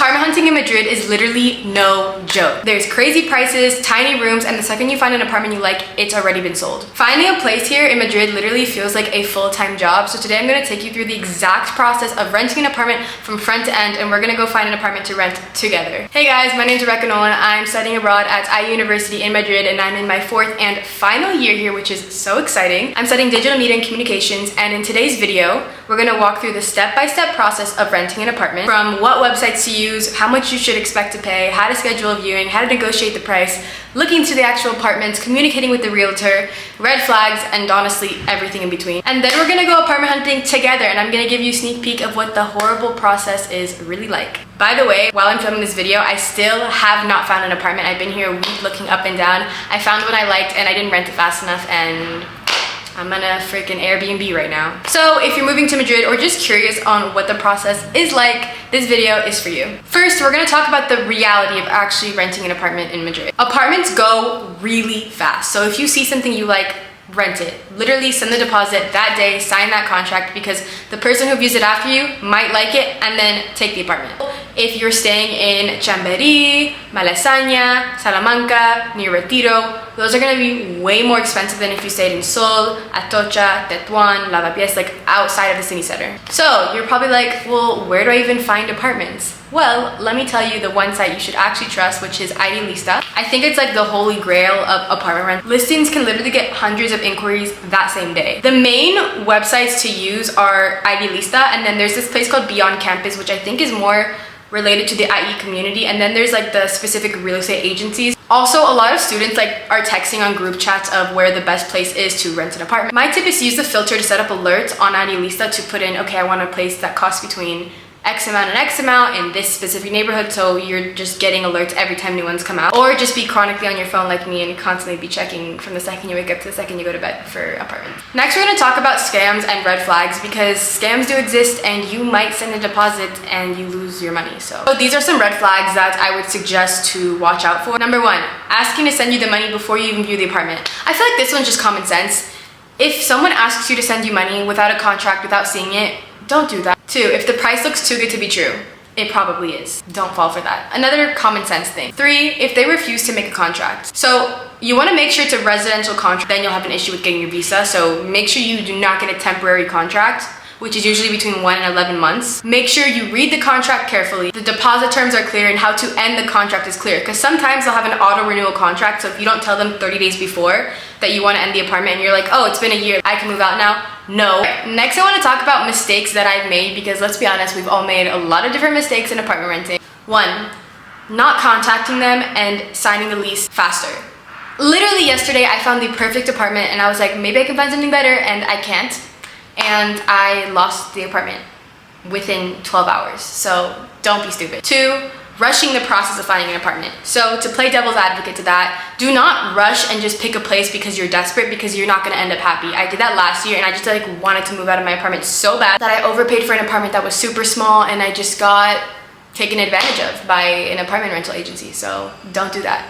Apartment hunting in Madrid is literally no joke. There's crazy prices, tiny rooms, and the second you find an apartment you like, it's already been sold. Finding a place here in Madrid literally feels like a full-time job. So today I'm gonna take you through the exact process of renting an apartment from front to end, and we're gonna go find an apartment to rent together. Hey guys, my name's Rebecca Nolan. I'm studying abroad at IU University in Madrid, and I'm in my 4th and final year here, which is so exciting. I'm studying digital media and communications, and in today's video, we're gonna walk through the step-by-step process of renting an apartment, from what websites to use, how much you should expect to pay, how to schedule a viewing, how to negotiate the price, looking to the actual apartments, communicating with the realtor, red flags, and honestly, everything in between. And then we're gonna go apartment hunting together, and I'm gonna give you a sneak peek of what the horrible process is really like. By the way, while I'm filming this video, I still have not found an apartment. I've been here a week looking up and down. I found one I liked and I didn't rent it fast enough, and I'm on a freaking Airbnb right now. So if you're moving to Madrid or just curious on what the process is like, this video is for you. First, we're gonna talk about the reality of actually renting an apartment in Madrid. Apartments go really fast. So if you see something you like, rent it. Literally send the deposit that day, sign that contract, because the person who views it after you might like it and then take the apartment. If you're staying in Chamberí, Malasaña, Salamanca, near Retiro, those are gonna be way more expensive than if you stayed in Sol, Atocha, Tetuan, Lavapiés, like outside of the city center. So you're probably like, well, where do I even find apartments? Well, let me tell you the one site you should actually trust, which is Idealista. I think it's like the holy grail of apartment rent. Listings can literally get hundreds of inquiries that same day. The main websites to use are Idealista, and then there's this place called Beyond Campus, which I think is more related to the IE community, and then there's like the specific real estate agencies. Also, a lot of students are texting on group chats of where the best place is to rent an apartment. My tip is to use the filter to set up alerts on Idealista to put in, okay, I want a place that costs between X amount and X amount in this specific neighborhood, so you're just getting alerts every time new ones come out. Or just be chronically on your phone like me and constantly be checking from the second you wake up to the second you go to bed for apartments. Next, we're gonna talk about scams and red flags, because scams do exist and you might send a deposit and you lose your money. So these are some red flags that I would suggest to watch out for. Number 1, asking to send you the money before you even view the apartment. I feel like this one's just common sense. If someone asks you to send you money without a contract, without seeing it, don't do that. 2, if the price looks too good to be true, it probably is. Don't fall for that. Another common sense thing. 3, if they refuse to make a contract. So you want to make sure it's a residential contract, then you'll have an issue with getting your visa. So make sure you do not get a temporary contract, which is usually between 1 and 11 months. Make sure you read the contract carefully. The deposit terms are clear and how to end the contract is clear, because sometimes they'll have an auto renewal contract. So if you don't tell them 30 days before that you want to end the apartment and you're like, oh, it's been a year, I can move out now. No. Next, I want to talk about mistakes that I've made, because let's be honest, we've all made a lot of different mistakes in apartment renting. 1, not contacting them and signing the lease faster. Literally yesterday, I found the perfect apartment and I was like, maybe I can find something better, and I can't. And I lost the apartment within 12 hours. So don't be stupid. 2, rushing the process of finding an apartment. So to play devil's advocate to that, do not rush and just pick a place because you're desperate, because you're not gonna end up happy. I did that last year and I just wanted to move out of my apartment so bad that I overpaid for an apartment that was super small, and I just got taken advantage of by an apartment rental agency. So don't do that.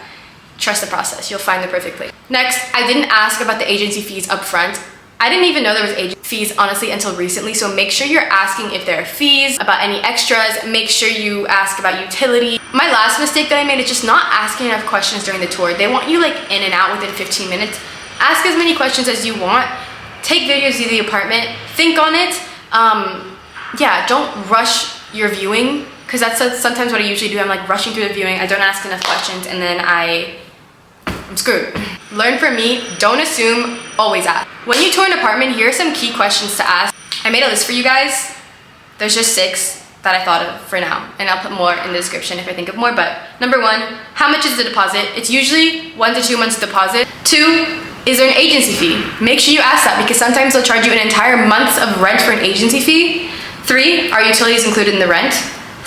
Trust the process, you'll find the perfect place. Next, I didn't ask about the agency fees up front. I didn't even know there was agency fees, honestly, until recently. So make sure you're asking if there are fees, about any extras. Make sure you ask about utility. My last mistake that I made is just not asking enough questions during the tour. They want you in and out within 15 minutes. Ask as many questions as you want. Take videos of the apartment. Think on it. Yeah, don't rush your viewing, because that's sometimes what I usually do. I'm rushing through the viewing. I don't ask enough questions, and then I'm screwed. Learn from me, don't assume, always ask. When you tour an apartment, here are some key questions to ask. I made a list for you guys. There's just 6 that I thought of for now, and I'll put more in the description if I think of more. But number 1, how much is the deposit? It's usually 1 to 2 months deposit. 2, is there an agency fee? Make sure you ask that, because sometimes they'll charge you an entire month of rent for an agency fee. 3, are utilities included in the rent?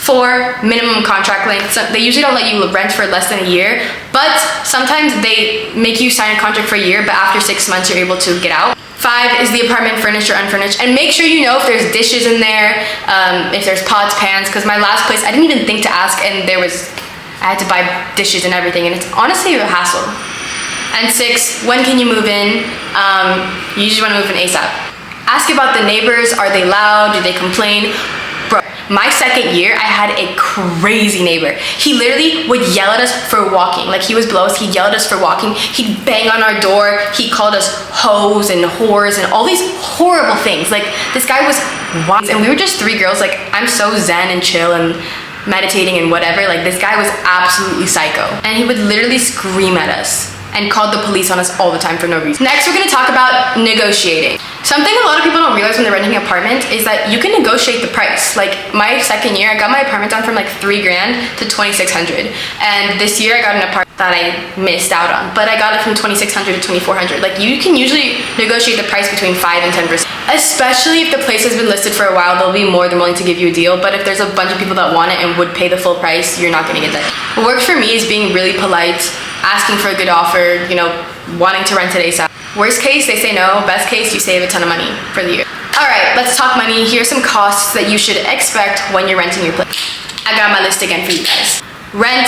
4, minimum contract length. So they usually don't let you rent for less than a year, but sometimes they make you sign a contract for a year, but after 6 months you're able to get out. 5, is the apartment furnished or unfurnished? And make sure you know if there's dishes in there, if there's pots, pans, because my last place, I didn't even think to ask, and I had to buy dishes and everything, and it's honestly a hassle. And 6, when can you move in? You usually want to move in ASAP. Ask about the neighbors. Are they loud? Do they complain? Bro, My second year, I had a crazy neighbor. He literally would yell at us for walking. Like, he was below us, he'd yell at us for walking. He'd bang on our door. He called us hoes and whores and all these horrible things. Like, this guy was wild. And we were just three girls. Like, I'm so zen and chill and meditating and whatever. Like, this guy was absolutely psycho. And he would literally scream at us and called the police on us all the time for no reason. Next, we're gonna talk about negotiating. Something a lot of people don't realize when they're renting an apartment is that you can negotiate the price. Like, my second year, I got my apartment down from like $3 grand to $2,600. And this year I got an apartment that I missed out on, but I got it from $2,600 to $2,400. Like, you can usually negotiate the price between 5 and 10%. Especially if the place has been listed for a while, they'll be more than willing to give you a deal. But if there's a bunch of people that want it and would pay the full price, you're not gonna get that. What works for me is being really polite, asking for a good offer, you know, wanting to rent it ASAP. Worst case, they say no. Best case, you save a ton of money for the year. All right, let's talk money. Here's some costs that you should expect when you're renting your place. I got my list again for you guys. Rent,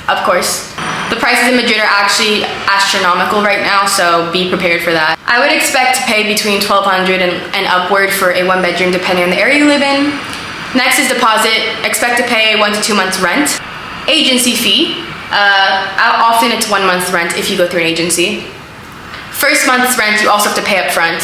of course. The prices in Madrid are actually astronomical right now, so be prepared for that. I would expect to pay between $1,200 and upward for a 1-bedroom, depending on the area you live in. Next is deposit. Expect to pay 1 to 2 months rent. Agency fee. Often it's 1 month's rent if you go through an agency. First month's rent you also have to pay up front,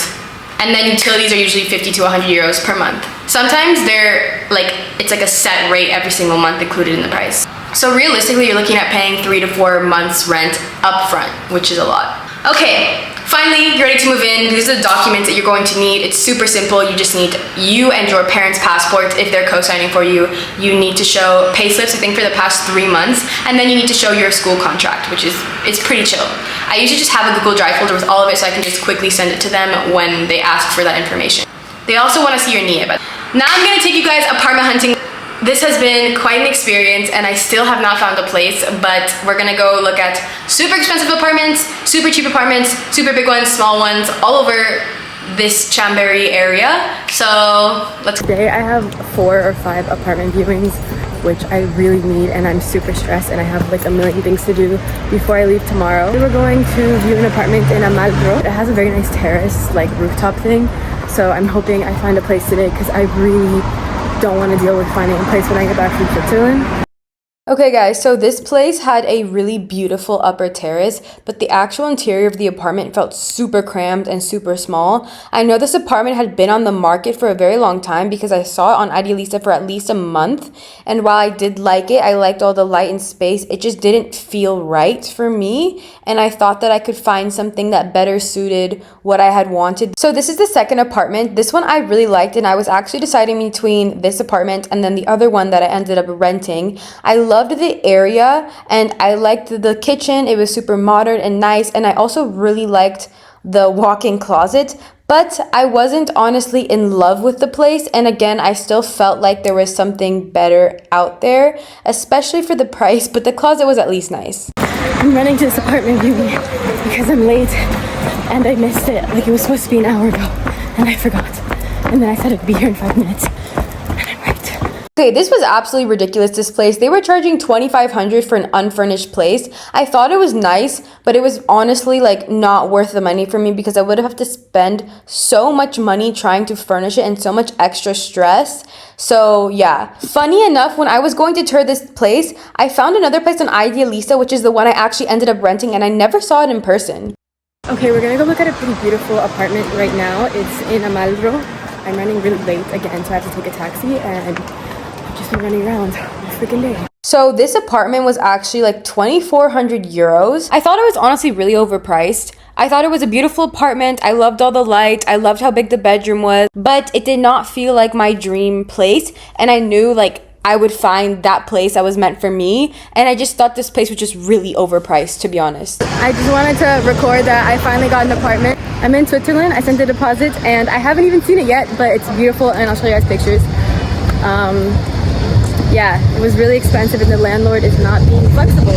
and then utilities are usually 50 to 100 euros per month. Sometimes it's like a set rate every single month included in the price. So realistically, you're looking at paying 3 to 4 months rent up front, which is a lot. Okay, finally, you're ready to move in. These are the documents that you're going to need. It's super simple. You just need you and your parents' passports if they're co-signing for you. You need to show pay slips, I think, for the past 3 months, and then you need to show your school contract, which is pretty chill. I usually just have a Google Drive folder with all of it so I can just quickly send it to them when they ask for that information. They also want to see your NIE. But now I'm going to take you guys apartment hunting. This has been quite an experience and I still have not found a place, but we're gonna go look at super expensive apartments, super cheap apartments, super big ones, small ones, all over this Chambéry area. So let's go. Today I have 4 or 5 apartment viewings, which I really need, and I'm super stressed and I have like a million things to do before I leave tomorrow. We're going to view an apartment in Amalfi. It has a very nice terrace, like rooftop thing. So I'm hoping I find a place today because I really don't want to deal with finding a place when I get back from Switzerland. Okay guys, so this place had a really beautiful upper terrace, but the actual interior of the apartment felt super crammed and super small. I know this apartment had been on the market for a very long time because I saw it on Idealista for at least a month, and while I did like it, I liked all the light and space, it just didn't feel right for me, and I thought that I could find something that better suited what I had wanted. So this is the second apartment. This one I really liked, and I was actually deciding between this apartment and then the other one that I ended up renting. I loved the area and I liked the kitchen. It was super modern and nice, and I also really liked the walk-in closet, but I wasn't honestly in love with the place, and again I still felt like there was something better out there, especially for the price, but the closet was at least nice. I'm running to this apartment viewing because I'm late and I missed it. Like, it was supposed to be an hour ago and I forgot, and then I said I'd be here in 5 minutes. Okay, this was absolutely ridiculous, this place. They were charging $2,500 for an unfurnished place. I thought it was nice, but it was honestly like not worth the money for me because I would have to spend so much money trying to furnish it and so much extra stress. So yeah, funny enough, when I was going to tour this place, I found another place on Idealista, which is the one I actually ended up renting, and I never saw it in person. Okay, we're gonna go look at a pretty beautiful apartment right now. It's in Amalfi. I'm running really late again, so I have to take a taxi, and just been running around all freaking day. So this apartment was actually like 2,400 euros. I thought it was honestly really overpriced. I thought it was a beautiful apartment. I loved all the light. I loved how big the bedroom was, but it did not feel like my dream place. And I knew like I would find that place that was meant for me. And I just thought this place was just really overpriced, to be honest. I just wanted to record that I finally got an apartment. I'm in Switzerland. I sent a deposit and I haven't even seen it yet, but it's beautiful and I'll show you guys pictures. Yeah, it was really expensive and the landlord is not being flexible,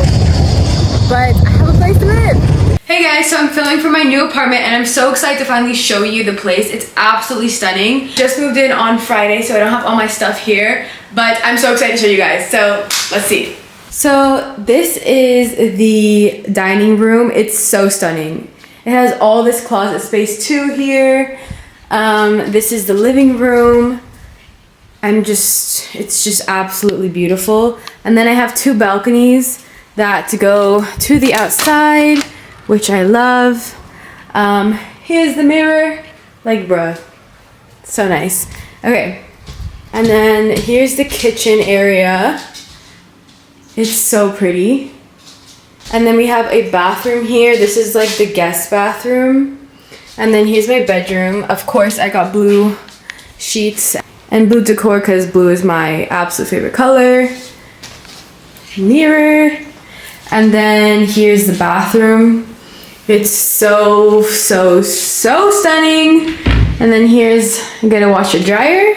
but I have a place to live. Hey guys, so I'm filming for my new apartment and I'm so excited to finally show you the place. It's absolutely stunning. Just moved in on Friday, so I don't have all my stuff here, but I'm so excited to show you guys. So let's see. So this is the dining room. It's so stunning. It has all this closet space too here. This is the living room. it's just absolutely beautiful. And then I have 2 balconies that go to the outside, which I love. Here's the mirror, like bruh, so nice. Okay, and then here's the kitchen area. It's so pretty. And then we have a bathroom here. This is like the guest bathroom. And then here's my bedroom. Of course, I got blue sheets and blue decor because blue is my absolute favorite color. Mirror. And then here's the bathroom. It's so stunning. And then here's, I'm gonna wash a dryer.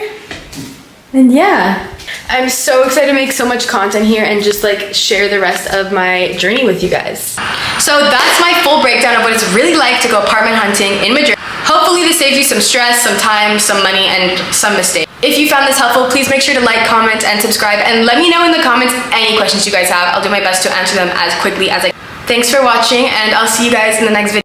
And yeah. I'm so excited to make so much content here and just like share the rest of my journey with you guys. So that's my full breakdown of what it's really like to go apartment hunting in Madrid. Hopefully this saves you some stress, some time, some money, and some mistakes. If you found this helpful, please make sure to like, comment, and subscribe, and let me know in the comments any questions you guys have. I'll do my best to answer them as quickly as I can. Thanks for watching, and I'll see you guys in the next video.